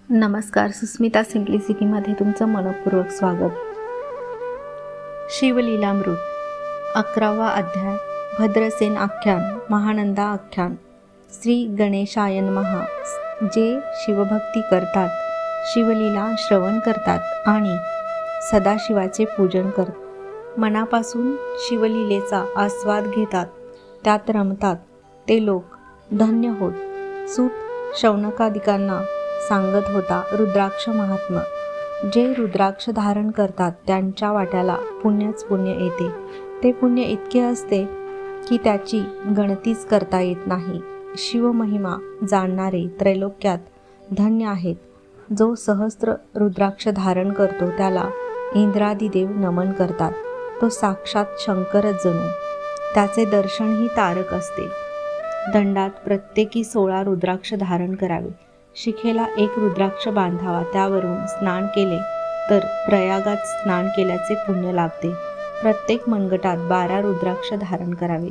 नमस्कार. सुस्मिता सिम्प्लिसिटीमध्ये तुमचं मनपूर्वक स्वागत. शिवलीलामृत 11वा अध्याय. भद्रसेन आख्यान. महानंदा आख्यान. श्री गणेशाय नमः. जे शिवभक्ती करतात, शिवलीला श्रवण करतात आणि सदाशिवाचे पूजन करतात, मनापासून शिवलीलेचा आस्वाद घेतात, त्यात रमतात, ते लोक धन्य होत. सूत शौनकादिकांना सांगत होता रुद्राक्ष महात्म्य. जे रुद्राक्ष धारण करतात त्यांच्या वाट्याला पुण्यच पुण्य येते. ते पुण्य इतके असते की त्याची गणतीच करता येत नाही. शिवमहिमा जाणणारे त्रैलोक्यात धन्य आहेत. जो सहस्त्र रुद्राक्ष धारण करतो त्याला इंद्रादी देव नमन करतात. तो साक्षात शंकरच जणू. त्याचे दर्शनही तारक असते. दंडात प्रत्येकी 16 रुद्राक्ष धारण करावे. शिखेला 1 रुद्राक्ष बांधावा. त्यावरून स्नान केले तर प्रयागात स्नान केल्याचे पुण्य लाभते. प्रत्येक मनगटात 12 रुद्राक्ष धारण करावे.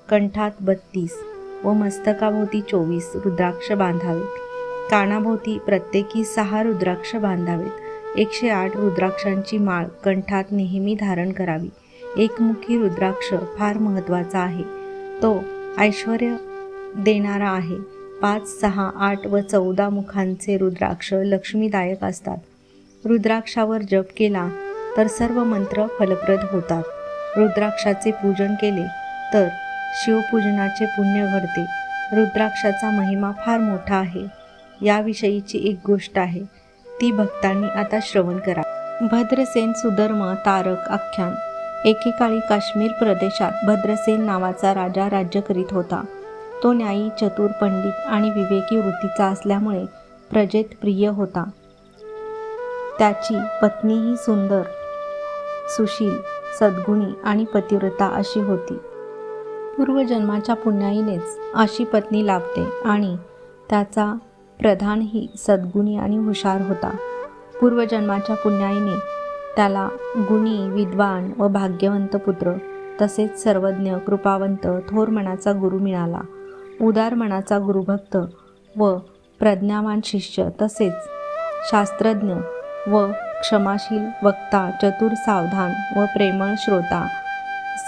कंठात 32 व मस्तकाभोवती 24 रुद्राक्ष बांधावेत. कानाभोवती प्रत्येकी 6 रुद्राक्ष बांधावेत. 108 रुद्राक्षांची माळ कंठात नेहमी धारण करावी. एकमुखी रुद्राक्ष फार महत्त्वाचा आहे. तो ऐश्वर्य देणारा आहे. 5, 6, 8 व 14 मुखांचे रुद्राक्ष लक्ष्मीदायक असतात. रुद्राक्षावर जप केला तर सर्व मंत्र फलप्रद होतात. रुद्राक्षाचे पूजन केले तर शिवपूजनाचे पुण्य घडते. रुद्राक्षाचा महिमा फार मोठा आहे. याविषयीची एक गोष्ट आहे, ती भक्तांनी आता श्रवण करा. भद्रसेन सुधर्म तारक आख्यान. एकेकाळी काश्मीर प्रदेशात भद्रसेन नावाचा राजा राज्य करीत होता. तो न्यायी, चतुर, पंडित आणि विवेकी वृत्तीचा असल्यामुळे प्रजेत प्रिय होता. त्याची पत्नीही सुंदर, सुशील, सद्गुणी आणि पतिव्रता अशी होती. पूर्वजन्माच्या पुण्याईनेच अशी पत्नी लाभते आणि त्याचा प्रधानही सद्गुणी आणि हुशार होता. पूर्वजन्माच्या पुण्याईने त्याला गुणी, विद्वान व भाग्यवंत पुत्र, तसेच सर्वज्ञ, कृपावंत, थोर मनाचा गुरु मिळाला. उदार मनाचा गुरुभक्त व प्रज्ञावान शिष्य, तसेच शास्त्रज्ञ व क्षमाशील वक्ता, चतुर, सावधान व प्रेमळ श्रोता,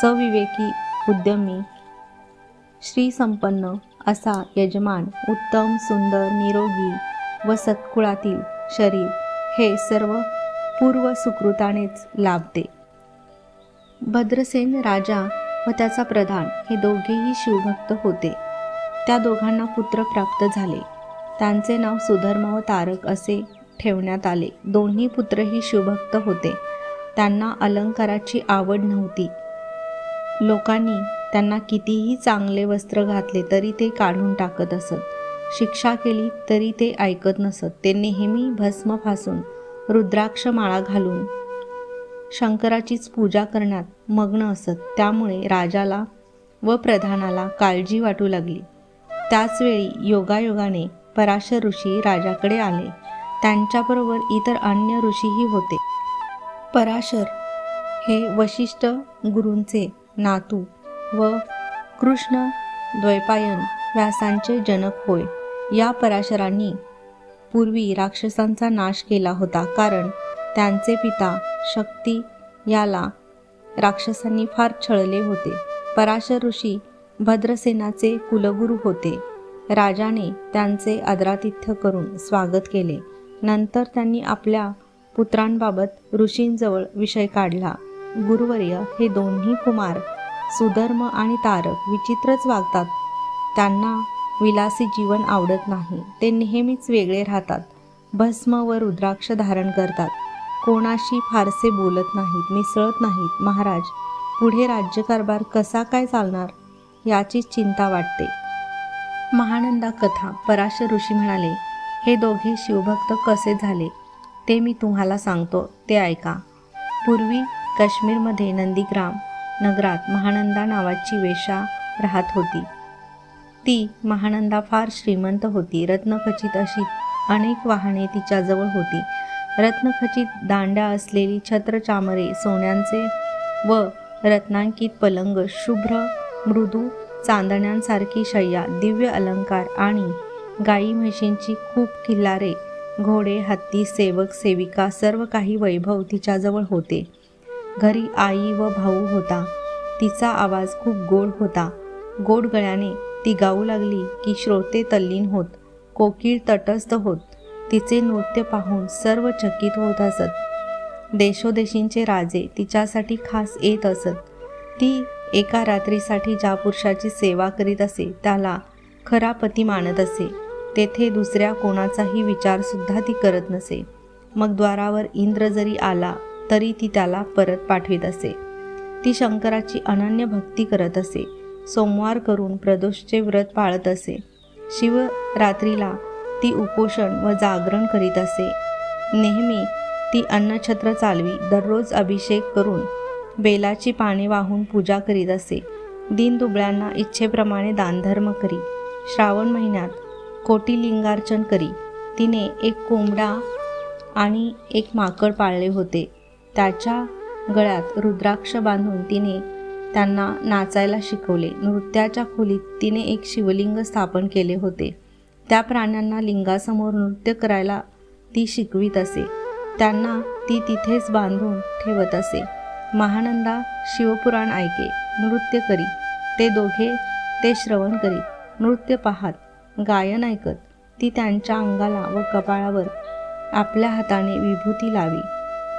सविवेकी, उद्यमी, श्रीसंपन्न असा यजमान, उत्तम, सुंदर, निरोगी व सत्कुळातील शरीर, हे सर्व पूर्व सुकृतानेच लाभते. भद्रसेन राजा व त्याचा प्रधान हे दोघेही शिवभक्त होते. त्या दोघांना पुत्र प्राप्त झाले. त्यांचे नाव सुधर्म व तारक असे ठेवण्यात आले. दोन्ही पुत्रही शिवभक्त होते. त्यांना अलंकाराची आवड नव्हती. लोकांनी त्यांना कितीही चांगले वस्त्र घातले तरी ते काढून टाकत असत. शिक्षा केली तरी ते ऐकत नसत. ते नेहमी भस्म फासून, रुद्राक्ष माळा घालून शंकराचीच पूजा करण्यात मग्न असत. त्यामुळे राजाला व प्रधानाला काळजी वाटू लागली. त्याचवेळी योगायोगाने पराशर ऋषी राजाकडे आले. त्यांच्याबरोबर इतर अन्य ऋषीही होते. पराशर हे वशिष्ठ गुरूंचे नातू व कृष्ण द्वैपायन व्यासांचे जनक होय. या पराशरांनी पूर्वी राक्षसांचा नाश केला होता, कारण त्यांचे पिता शक्ती याला राक्षसांनी फार छळले होते. पराशर ऋषी भद्रसेनाचे कुलगुरू होते. राजाने त्यांचे आदरातिथ्य करून स्वागत केले. नंतर त्यांनी आपल्या पुत्रांबाबत ऋषींजवळ विषय काढला. गुरुवर्य, हे दोन्ही कुमार सुधर्म आणि तारक विचित्रच वागतात. त्यांना विलासी जीवन आवडत नाही. ते नेहमीच वेगळे राहतात. भस्म व रुद्राक्ष धारण करतात. कोणाशी फारसे बोलत नाहीत, मिसळत नाहीत. महाराज, पुढे राज्यकारभार कसा काय चालणार याची चिंता वाटते. महानंदा कथा. पराशर ऋषी म्हणाले, हे दोघे शिवभक्त कसे झाले ते मी तुम्हाला सांगतो, ते ऐका. पूर्वी काश्मीरमध्ये नंदीग्राम नगरात महानंदा नावाची वेश्या राहत होती. ती महानंदा फार श्रीमंत होती. रत्नखचित अशी अनेक वाहने तिच्याजवळ होती. रत्नखचित दांड्या असलेली छत्र चामरे, सोन्यांचे व रत्नांकित पलंग, शुभ्र मृदू चांदण्यांसारखी शय्या, दिव्य अलंकार आणि गाई म्हशींची खूप खिल्लारे घोडे, हत्ती, सेवक, सेविका सर्व काही वैभव तिच्याजवळ होते. घरी आई व भाऊ होता. तिचा आवाज खूप गोड होता. गोड गळ्याने ती गाऊ लागली की श्रोते तल्लीन होत, कोकिळ तटस्थ होत. तिचे नृत्य पाहून सर्व चकित होत असत. देशोदेशींचे राजे तिच्यासाठी खास येत असत. ती एका रात्रीसाठी ज्या पुरुषाची सेवा करीत असे त्याला खरा पती मानत असे. तेथे दुसऱ्या कोणाचाही विचारसुद्धा ती करत नसे. मग द्वारावर इंद्र जरी आला तरी ती त्याला परत पाठवीत असे. ती शंकराची अनन्य भक्ती करत असे. सोमवार करून प्रदोषचे व्रत पाळत असे. शिवरात्रीला ती उपोषण व जागरण करीत असे. नेहमी ती अन्नछत्र चालवी. दररोज अभिषेक करून बेलाची पाने वाहून पूजा करीत असे. दीनदुबळ्यांना इच्छेप्रमाणे दानधर्म करी. श्रावण महिन्यात कोटिलिंगार्चन करी. तिने एक कोंबडा आणि एक माकड पाळले होते. त्याच्या गळ्यात रुद्राक्ष बांधून तिने त्यांना नाचायला शिकवले. नृत्याच्या खोलीत तिने एक शिवलिंग स्थापन केले होते. त्या प्राण्यांना लिंगासमोर नृत्य करायला ती शिकवीत असे. त्यांना ती तिथेच बांधून ठेवत असे. महानंदा शिवपुराण ऐके, नृत्य करी. ते दोघे ते श्रवण करीत. नृत्य पाहात, गायन ऐकत ती त्यांच्या अंगाला व कपाळावर आपल्या हाताने विभूती लावी.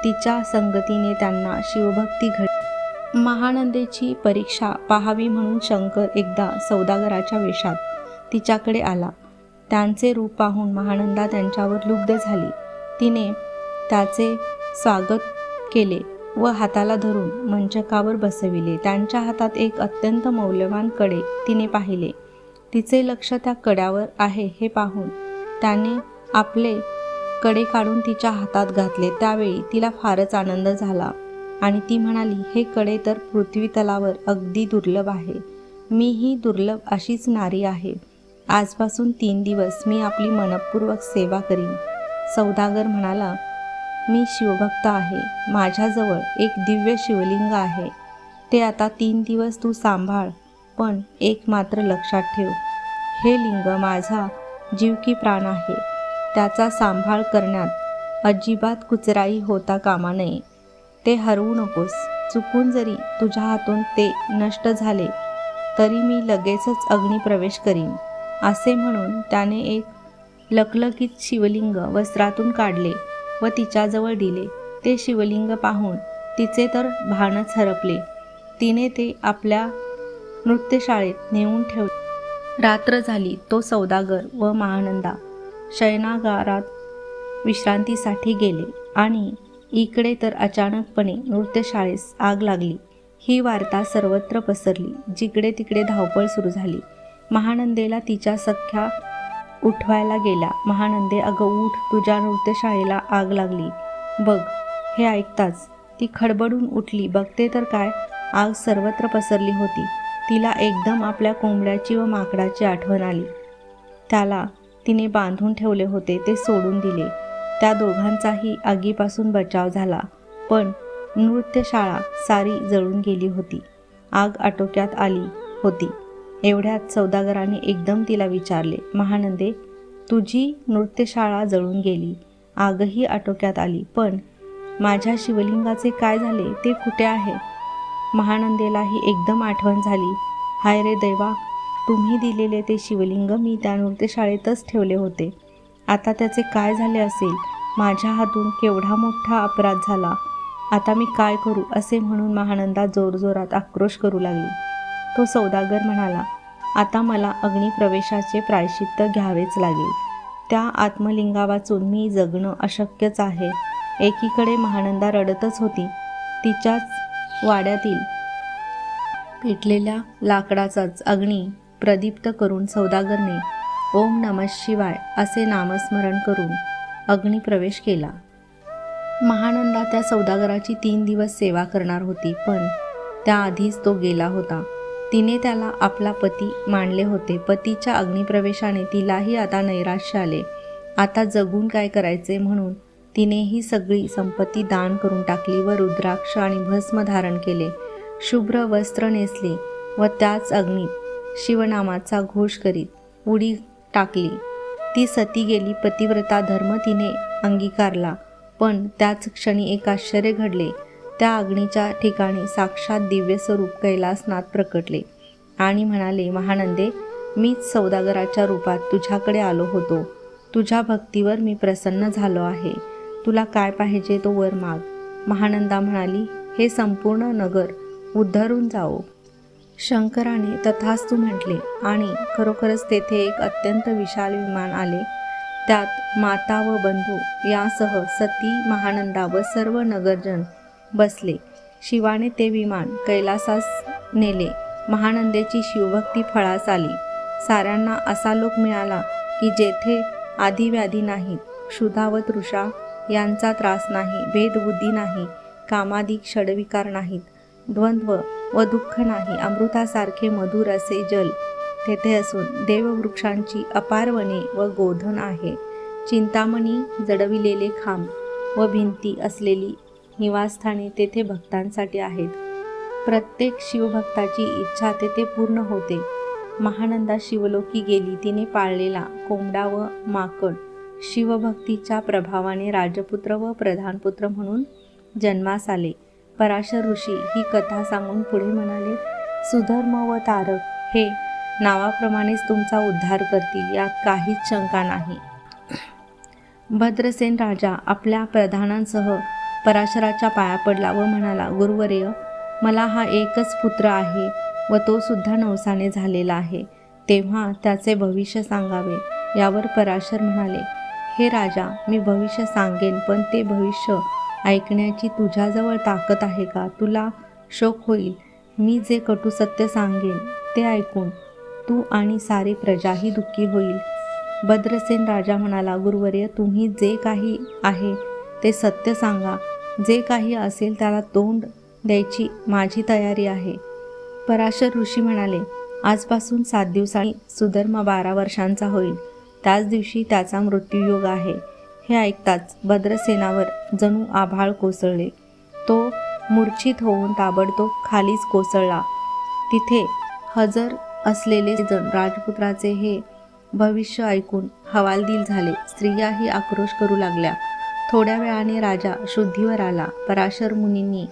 तिच्या संगतीने त्यांना शिवभक्ती घडली. महानंदेची परीक्षा पाहावी म्हणून शंकर एकदा सौदागराच्या वेशात तिच्याकडे आला. त्यांचे रूप पाहून महानंदा त्यांच्यावर लुब्ध झाली. तिने त्याचे स्वागत केले व हाताला धरून मंचकावर बसविले. त्यांच्या हातात एक अत्यंत मौल्यवान कडे तिने पाहिले. तिचे लक्ष त्या कड्यावर आहे हे पाहून त्याने आपले कडे काढून तिच्या हातात घातले. त्यावेळी तिला फारच आनंद झाला आणि ती म्हणाली, हे कडे तर पृथ्वीतलावर अगदी दुर्लभ आहे. मी ही दुर्लभ अशीच नारी आहे. आजपासून 3 दिवस मी आपली मनपूर्वक सेवा करीन. सौदागर म्हणाला, मी शिवभक्त आहे. माझ्याजवळ एक दिव्य शिवलिंग आहे. ते आता 3 दिवस तू सांभाळ. पण एक मात्र लक्षात ठेव, हे लिंग माझा जीव की प्राण आहे. त्याचा सांभाळ करण्यात अजिबात कुचराई होता कामा नये. ते हरवू नकोस. चुकून जरी तुझ्या हातून ते नष्ट झाले तरी मी लगेचच अग्निप्रवेश करीन. असे म्हणून त्याने एक लकलकीत शिवलिंग वस्त्रातून काढले व तिच्याजवळ दिले. ते शिवलिंग पाहून तिचे तर भानच हरपले. तिने ते आपल्या नृत्यशाळेत नेऊन ठेवले. रात्र झाली. तो सौदागर व महानंदा शयनागारात विश्रांतीसाठी गेले आणि इकडे तर अचानकपणे नृत्यशाळेस आग लागली. ही वार्ता सर्वत्र पसरली. जिकडे तिकडे धावपळ सुरू झाली. महानंदेला तिच्या सख्या उठवायला गेल्या. महानंदे, अगं उठ, तुझ्या नृत्यशाळेला आग लागली बघ. हे ऐकताच ती खडबडून उठली. बघते तर काय, आग सर्वत्र पसरली होती. तिला एकदम आपल्या कोंबड्याची व माकडाची आठवण आली. त्याला तिने बांधून ठेवले होते ते सोडून दिले. त्या दोघांचाही आगीपासून बचाव झाला. पण नृत्यशाळा सारी जळून गेली होती. आग आटोक्यात आली होती. एवढ्यात सौदागराने एकदम तिला विचारले, महानंदे, तुझी नृत्यशाळा जळून गेली, आगही आटोक्यात आली, पण माझ्या शिवलिंगाचे काय झाले, ते कुठे आहे? महानंदेलाही एकदम आठवण झाली. हाय रे दैवा, तुम्ही दिलेले ते शिवलिंग मी त्या नृत्यशाळेतच ठेवले होते. आता त्याचे काय झाले असेल? माझ्या हातून केवढा मोठा अपराध झाला. आता मी काय करू? असे म्हणून महानंदा जोरजोरात आक्रोश करू लागली. तो सौदागर म्हणाला, आता मला अग्निप्रवेशाचे प्रायश्चित्त घ्यावेच लागेल. त्या आत्मलिंगा वाचून मी जगणं अशक्यच आहे. एकीकडे महानंदा रडतच होती. तिच्याच वाड्यातील पेटलेल्या लाकडाचाच अग्नी प्रदीप्त करून सौदागरने ओम नमः शिवाय असे नामस्मरण करून अग्निप्रवेश केला. महानंदा त्या सौदागराची 3 दिवस सेवा करणार होती, पण त्याआधीच तो गेला होता. तिने त्याला आपला पती मानले होते. पतीच्या अग्निप्रवेशाने तिलाही आता नैराश्य आले. आता जगून काय करायचे म्हणून तिने ही सगळी संपत्ती दान करून टाकली व रुद्राक्ष आणि भस्म धारण केले. शुभ्र वस्त्र नेसले व त्याच अग्नीत शिवनामाचा घोष करीत उडी टाकली. ती सती गेली, पतिव्रता धर्म तिने अंगीकारला. पण त्याच क्षणी एक आश्चर्य घडले. त्या अग्नीच्या ठिकाणी साक्षात दिव्य स्वरूप कैलासनाथ प्रकटले आणि म्हणाले, महानंदे, मीच सौदागराच्या रूपात तुझ्याकडे आलो होतो. तुझ्या भक्तीवर मी प्रसन्न झालो आहे. तुला काय पाहिजे तो वर माग. महानंदा म्हणाली, हे संपूर्ण नगर उद्धरून जाओ. शंकराने तथास्तु म्हटले आणि खरोखरच तेथे एक अत्यंत विशाल विमान आले. त्यात माता व बंधू यासह सती, महानंदा व सर्व नगरजन बसले. शिवाने ते विमान कैलासास नेले. महानंदेची शिवभक्ती फळास आली. साऱ्यांना असा लोक मिळाला की जेथे आधिव्याधी नाहीत, क्षुधा व तृषा यांचा त्रास नाही, भेदबुद्धी नाही, कामादिक षडविकार नाहीत, द्वंद्व व दुःख नाही, अमृतासारखे मधुर असे जल तेथे असून देववृक्षांची अपार वने व गोधन आहे. चिंतामणी जडविलेले खांब व भिंती असलेली निवासस्थाने तेथे भक्तांसाठी आहेत. प्रत्येक शिवभक्ताची इच्छा तेथे पूर्ण होते. महानंदा शिवलोकी गेली. तिने पाळलेला कोंबडा व माकड शिवभक्तीच्या प्रभावाने राजपुत्र व प्रधानपुत्र म्हणून जन्मास आले. पराशर ऋषी ही कथा सांगून पुढे म्हणाले, सुधर्म व तारक हे नावाप्रमाणेच तुमचा उद्धार करतील, यात काहीच शंका नाही. भद्रसेन राजा आपल्या प्रधानांसह पराशराच्या पाया पडला व म्हणाला, गुरुवर्य, मला हा एकच पुत्र आहे व तो सुद्धा नवसाने झालेला आहे. तेव्हा त्याचे भविष्य सांगावे. यावर पराशर म्हणाले, हे राजा, मी भविष्य सांगेन, पण ते भविष्य ऐकण्याची तुझ्याजवळ ताकद आहे का? तुला शोक होईल. मी जे कटू सत्य सांगेन ते ऐकून तू आणि सारी प्रजाही दुःखी होईल. भद्रसेन राजा म्हणाला, गुरुवर्य, तुम्ही जे काही आहे ते सत्य सांगा. जे काही असेल त्याला तोंड द्यायची माझी तयारी आहे. पराशर ऋषी म्हणाले, आजपासून 7 दिवसांनी सुधर्म 12 वर्षांचा होईल. त्याच दिवशी त्याचा मृत्यूयोग आहे. हे ऐकताच भद्रसेनावर जणू आभाळ कोसळले. तो मूर्छित होऊन ताबडतोब खालीच कोसळला. तिथे हजर असलेले जण राजपुत्राचे हे भविष्य ऐकून हवालदिल झाले. स्त्रियाही आक्रोश करू लागल्या. थोड्या वेळाने राजा शुद्धीवर आला. पराशर मुनींनी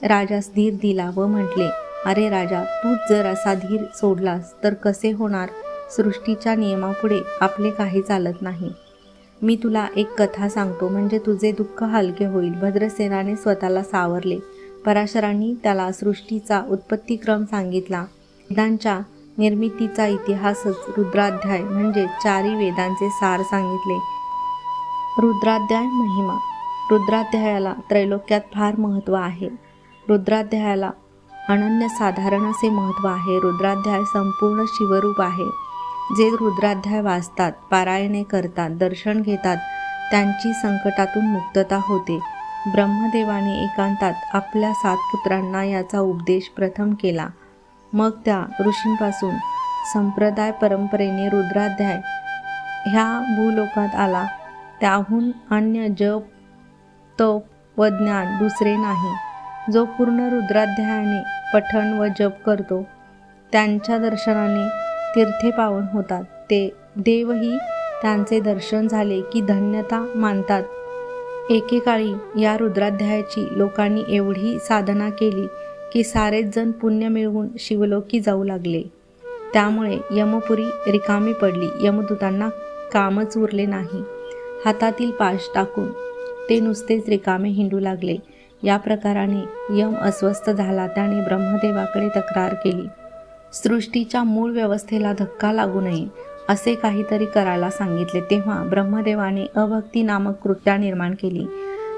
राजास धीर दिला व म्हटले, अरे राजा, तूच जर असा धीर सोडलास तर कसे होणार? सृष्टीच्या नियमापुढे आपले काही चालत नाही. मी तुला एक कथा सांगतो, म्हणजे तुझे दुःख हलके होईल. भद्रसेनाने स्वतःला सावरले. पराशरांनी त्याला सृष्टीचा उत्पत्तिक्रम सांगितला. वेदांच्या निर्मितीचा इतिहासच रुद्राध्याय म्हणजे 4 वेदांचे सार सांगितले. रुद्राध्याय महिमा. रुद्राध्यायाला त्रैलोक्यात फार महत्त्व आहे. रुद्राध्यायाला अनन्यसाधारण असे महत्त्व आहे. रुद्राध्याय संपूर्ण शिवरूप आहे. जे रुद्राध्याय वाचतात, पारायणे करतात, दर्शन घेतात, त्यांची संकटातून मुक्तता होते. ब्रह्मदेवाने एकांतात आपल्या 7 पुत्रांना याचा उपदेश प्रथम केला. मग त्या ऋषींपासून संप्रदाय परंपरेने रुद्राध्याय ह्या भूलोकात आला. त्याहून अन्य जप, तप व ज्ञान दुसरे नाही. जो पूर्ण रुद्राध्यायाने पठण व जप करतो त्यांच्या दर्शनाने तीर्थे पावन होतात. ते देवही त्यांचे दर्शन झाले की धन्यता मानतात. एकेकाळी या रुद्राध्यायाची लोकांनी एवढी साधना केली की सारेच जण पुण्य मिळवून शिवलोकी जाऊ लागले. त्यामुळे यमपुरी रिकामी पडली. यमदूतांना कामच उरले नाही. हातातील पाश टाकून ते नुसतेच रिकामे हिंडू लागले. या प्रकाराने यम अस्वस्थ झाला. त्याने ब्रह्मदेवाकडे तक्रार केली. सृष्टीच्या मूळ व्यवस्थेला धक्का लागू नये असे काहीतरी करायला सांगितले. तेव्हा ब्रह्मदेवाने अभक्ती नामक कृत्या निर्माण केली.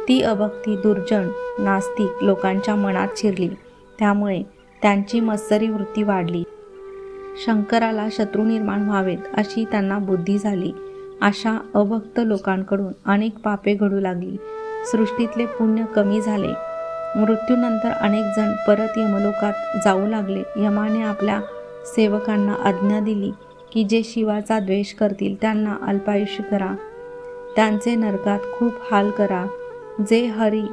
ती अभक्ती दुर्जन नास्तिक लोकांच्या मनात शिरली. त्यामुळे त्यांची मत्सरी वृत्ती वाढली. शंकराला शत्रू निर्माण व्हावेत अशी त्यांना बुद्धी झाली. अशा अभक्त लोकांकडून अनेक पापे घडू लागली. सृष्टीतले पुण्य कमी झाले. मृत्यूनंतर अनेक जण परत यमलोकात जाऊ लागले. यमाने आपल्या सेवकांना आज्ञा दिली की जे शिवाचा द्वेष करतील त्यांना अल्पायुष्य करा. त्यांचे नरकात खूप हाल करा. जे हरी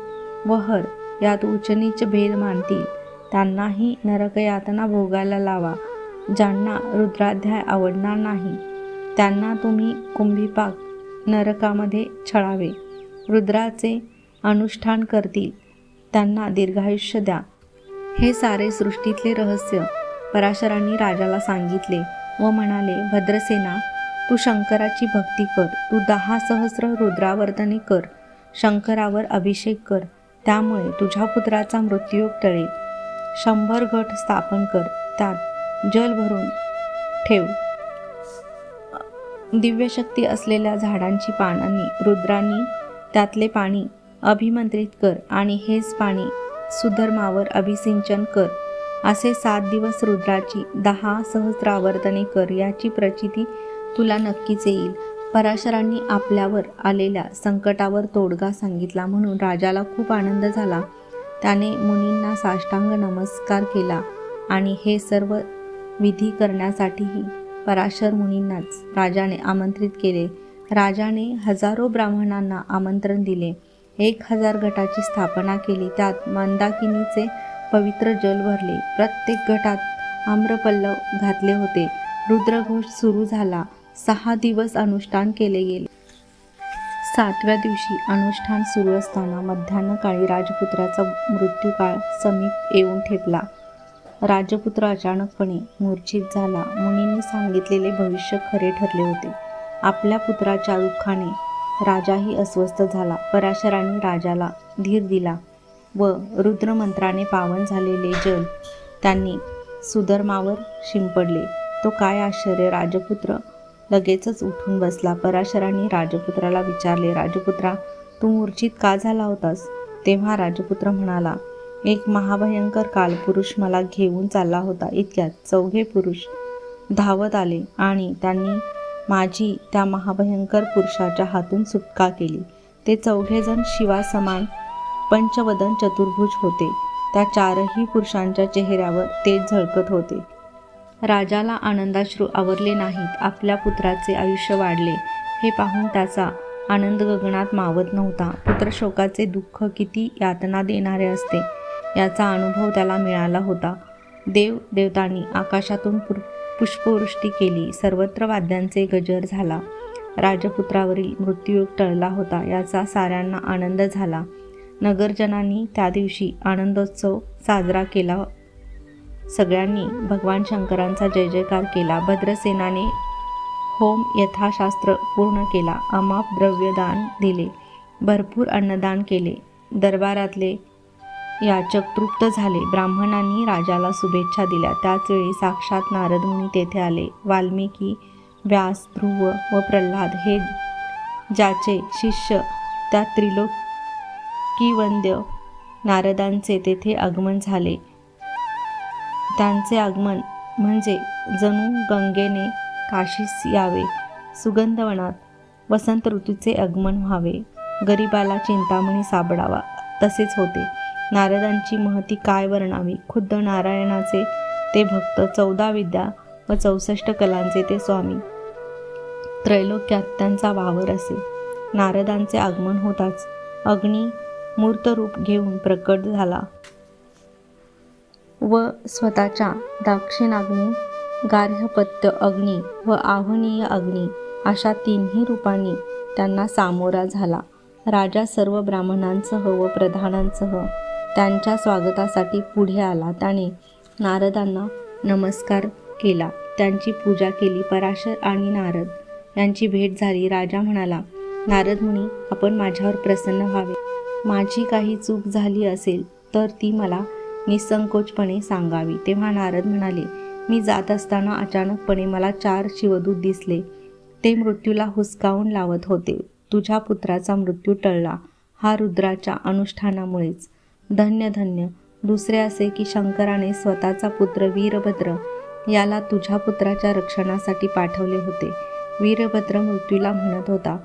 व हर यात उच्चनीच भेद मानतील त्यांनाही नरकयातना भोगायला लावा. ज्यांना रुद्राध्याय आवडणार नाही त्यांना तुम्ही कुंभीपाक नरकामध्ये छळावे. रुद्राचे अनुष्ठान करतील त्यांना दीर्घायुष्य द्या. हे सारे सृष्टीतले रहस्य पराशरांनी राजाला सांगितले व म्हणाले, भद्रसेना, तू शंकराची भक्ती कर. तू 10 सहस्र रुद्रावर्तने कर. शंकरावर अभिषेक कर. त्यामुळे तुझ्या पुत्राचा मृत्यूयोग टळेल. 100 घट स्थापन कर. त्यात जल भरून ठेव. दिव्यशक्ती असलेल्या झाडांची पानांनी रुद्रांनी त्यातले पाणी अभिमंत्रित कर आणि हेच पाणी सुधर्मावर अभिसिंचन कर. असे 7 दिवस रुद्राची 10 सहस्र आवर्तने कर. याची प्रचिती तुला नक्कीच येईल. पराशरांनी आपल्यावर आलेल्या संकटावर तोडगा सांगितला म्हणून राजाला खूप आनंद झाला. त्याने मुनींना साष्टांग नमस्कार केला आणि हे सर्व विधी करण्यासाठीही पराशर मुनींनाच राजाने आमंत्रित केले. राजाने हजारो ब्राह्मणांना आमंत्रण दिले. 1000 घटाची स्थापना केली. त्यात मंदाकिनीचे पवित्र जल भरले. प्रत्येक घटात आम्रपल्लव घातले होते. रुद्रघोष सुरू झाला. 6 दिवस अनुष्ठान केले गेले. 7व्या दिवशी अनुष्ठान सुरू असताना मध्यान्हकाळी राजपुत्राचा मृत्यूकाळ समीप येऊन ठेपला. राजपुत्र अचानकपणे मूर्छित झाला. मुनींनी सांगितलेले भविष्य खरे ठरले होते. आपल्या पुत्राच्या दुःखाने राजाही अस्वस्थ झाला. पराशरांनी राजाला धीर दिला व रुद्रमंत्राने पावन झालेले जल त्यांनी सुधर्मावर शिंपडले. तो काय आश्चर्य! राजपुत्र लगेचच उठून बसला. पराशरांनी राजपुत्राला विचारले, राजपुत्रा, तू मूर्छित का झाला होतास? तेव्हा राजपुत्र म्हणाला, एक महाभयंकर कालपुरुष मला घेऊन चालला होता. इतक्यात 4 पुरुष धावत आले आणि त्यांनी माझी त्या महाभयंकर पुरुषाच्या हातून सुटका केली. ते 4 जण शिवासमान पंचवदन चतुर्भुज होते. त्या 4ही पुरुषांच्या चेहऱ्यावर तेज झळकत होते. राजाला आनंदाश्रू आवरले नाहीत. आपल्या पुत्राचे आयुष्य वाढले हे पाहून त्याचा आनंद गगनात मावत नव्हता. पुत्रशोकाचे दुःख किती यातना देणारे असते याचा अनुभव त्याला मिळाला होता. देवदेवतांनी आकाशातून पुष्पवृष्टी केली. सर्वत्र वाद्यांचे गजर झाला. राजपुत्रावरील मृत्यूयोग टळला होता याचा साऱ्यांना आनंद झाला. नगरजनांनी त्या दिवशी आनंदोत्सव साजरा केला. सगळ्यांनी भगवान शंकरांचा जय जयकार केला. भद्रसेनाने होम यथाशास्त्र पूर्ण केला. अमाप द्रव्यदान दिले. भरपूर अन्नदान केले. दरबारातले याचक तृप्त झाले. ब्राह्मणांनी राजाला शुभेच्छा दिल्या. त्याचवेळी साक्षात नारद मुनी तेथे आले. वाल्मिकी, व्यास, ध्रुव व प्रल्हाद हे ज्याचे शिष्य त्या त्रिलोकीवंद्य नारदांचे तेथे आगमन झाले. त्यांचे आगमन म्हणजे जणू गंगेने काशीस यावे. सुगंधवनात वसंत ऋतूचे आगमन व्हावे. गरिबाला चिंतामणी सापडावा तसेच होते. नारदांची महती काय वर्णावी. खुद्द नारायणाचे ते भक्त, 14 विद्या व 64 कलांचे ते स्वामी. त्रैलोक्यात त्यांचा वावर असे. नारदांचे आगमन होताच अग्नी मूर्तरूप घेऊन प्रकट झाला व स्वतःच्या दाक्षिणाग्नी, गार्हपत्य अग्नी व आह्वनीय अग्नी अशा 3ही रूपांनी त्यांना सामोरा झाला. राजा सर्व ब्राह्मणांसह व प्रधानांसह त्यांच्या स्वागतासाठी पुढे आला. त्याने नारदांना नमस्कार केला. त्यांची पूजा केली. पराशर आणि नारद यांची भेट झाली. राजा म्हणाला, नारद मुनी, आपण माझ्यावर प्रसन्न व्हावे. माझी काही चूक झाली असेल तर ती मला निसंकोचपणे सांगावी. तेव्हा नारद म्हणाले, मी जात असताना अचानकपणे मला 4 शिवदूत दिसले. ते मृत्यूला हुसकावून लावत होते. तुझ्या पुत्राचा मृत्यू टळला हा रुद्राच्या अनुष्ठानामुळेच. धन्य धन्य. दुसरे असे की शंकराने स्वतःचा पुत्र वीरभद्र याला तुझ्या पुत्राच्या रक्षणासाठी पाठवले होते. वीरभद्र मृत्यूला म्हणत होता,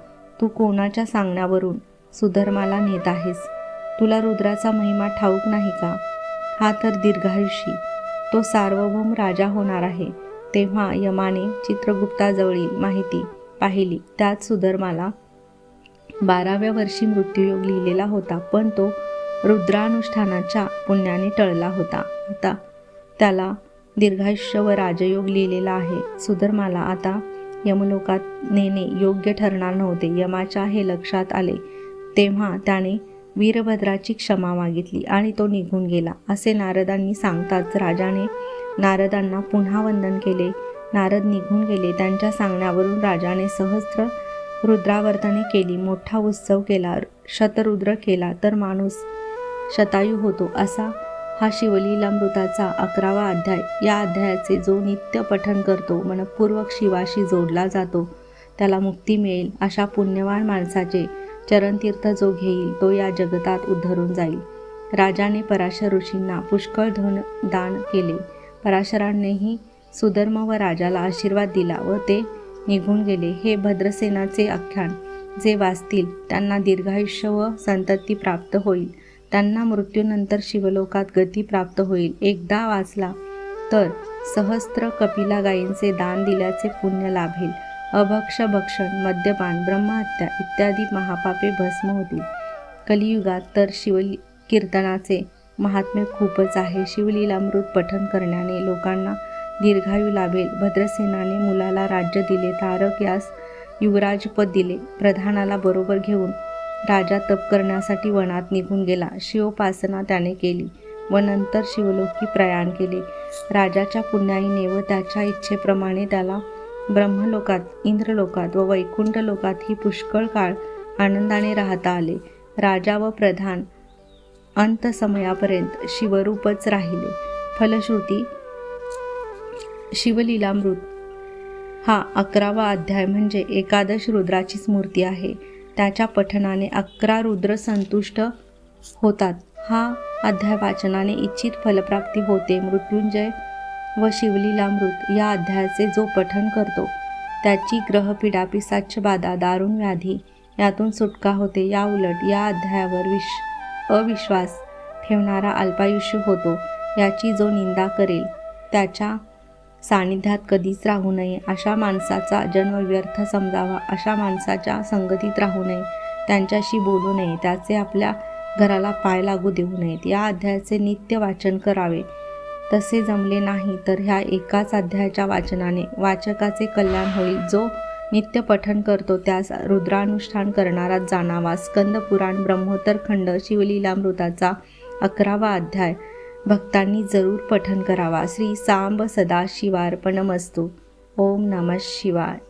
तू कोणाच्या सांगण्यावरून सुधर्माला नेत आहेस? तुला रुद्राचा महिमा ठाऊक नाही का? हा तर दीर्घायुषी, तो सार्वभौम राजा होणार आहे. तेव्हा यमाने चित्रगुप्ताजवळील माहिती पाहिली. त्यात सुधर्माला 12व्या वर्षी मृत्यूयोग लिहिलेला होता, पण तो रुद्रानुष्ठानाच्या पुण्याने टळला होता. आता त्याला दीर्घायुष्य व राजयोग लिहिलेला आहे. सुधर्माला आता यमलोकात नेणे योग्य ठरणार नव्हते. यमाच्या हे लक्षात आले तेव्हा त्याने वीरभद्राची क्षमा मागितली आणि तो निघून गेला असे नारदांनी सांगताच राजाने नारदांना पुन्हा वंदन केले. नारद निघून गेले. त्यांच्या सांगण्यावरून राजाने सहस्त्र रुद्रावर्तने केली, मोठा उत्सव केला, शतरुद्र केला तर माणूस शतायू होतो. असा हा शिवलीलामृताचा 11वा अध्याय. या अध्यायाचे जो नित्य पठण करतो, मनपूर्वक शिवाशी जोडला जातो, त्याला मुक्ती मिळेल. अशा पुण्यवान माणसाचे चरणतीर्थ जो घेईल तो या जगतात उद्धरून जाईल. राजाने पराशर ऋषींना पुष्कळ धन दान केले. पराशरांनीही सुधर्म व राजाला आशीर्वाद दिला व ते निघून गेले. हे भद्रसेनाचे आख्यान जे वाचतील त्यांना दीर्घायुष्य व संतती प्राप्त होईल. त्यांना मृत्यूनंतर शिवलोकात गती प्राप्त होईल. एकदा वाचला तर सहस्त्र कपिला गायींचे दान दिल्याचे पुण्य लाभेल. अभक्ष भक्षण, मद्यपान, ब्रह्महत्या इत्यादी महापापे भस्म होतील. कलियुगात तर शिवकीर्तनाचे महात्म्य खूपच आहे. शिवलीलामृत पठण करण्याने लोकांना दीर्घायू लाभेल. भद्रसेनाने मुलाला राज्य दिले, तारक यास युवराजपद दिले. प्रधानाला बरोबर घेऊन राजा तप करण्यासाठी वनात निघून गेला. शिवोपासना त्याने केली व नंतर शिवलोकी प्रयाण केले. राजाच्या पुण्याईने व त्याच्या इच्छेप्रमाणे त्याला ब्रह्मलोकात, इंद्रलोकात व वैकुंठ लोकातही पुष्कळ काळ आनंदाने राहता आले. राजा व प्रधान अंतसमयापर्यंत शिवरूपच राहिले. फलश्रुती शिवलीलामृत हा 11वा अध्याय म्हणजे एकादश रुद्राची स्मृती आहे. त्याच्या पठणाने 11 रुद्र संतुष्ट होतात. हा अध्याय वाचनाने इच्छित फलप्राप्ती होते. मृत्युंजय व शिवलीलामृत या अध्यायाचे जो पठण करतो त्याची ग्रहपीडा, पिशाच बाधा, दारुण व्याधी यातून सुटका होते. या उलट या अध्यायावर अविश्वास ठेवणारा अल्पायुष्य होतो. याची जो निंदा करेल त्याच्या सानिध्यात कधीच राहू नये. अशा माणसाचा जन्म व्यर्थ समजावा. अशा माणसाच्या संगतीत राहू नये. त्यांच्याशी बोलू नये. त्याचे आपल्या घराला पाय लागू देऊ नयेत. या अध्यायाचे नित्य वाचन करावे. तसे जमले नाही तर ह्या एकाच अध्यायाच्या वाचनाने वाचकाचे कल्याण होईल. जो नित्य पठण करतो त्यास रुद्रानुष्ठान करणाराच जाणावा. स्कंद पुराण ब्रह्मोत्तर खंड शिवलीलामृताचा 11वा अध्याय भक्तांनी जरूर पठण करावा. श्री सांब सदाशिवार्पणमस्तु. ओम नमः शिवाय.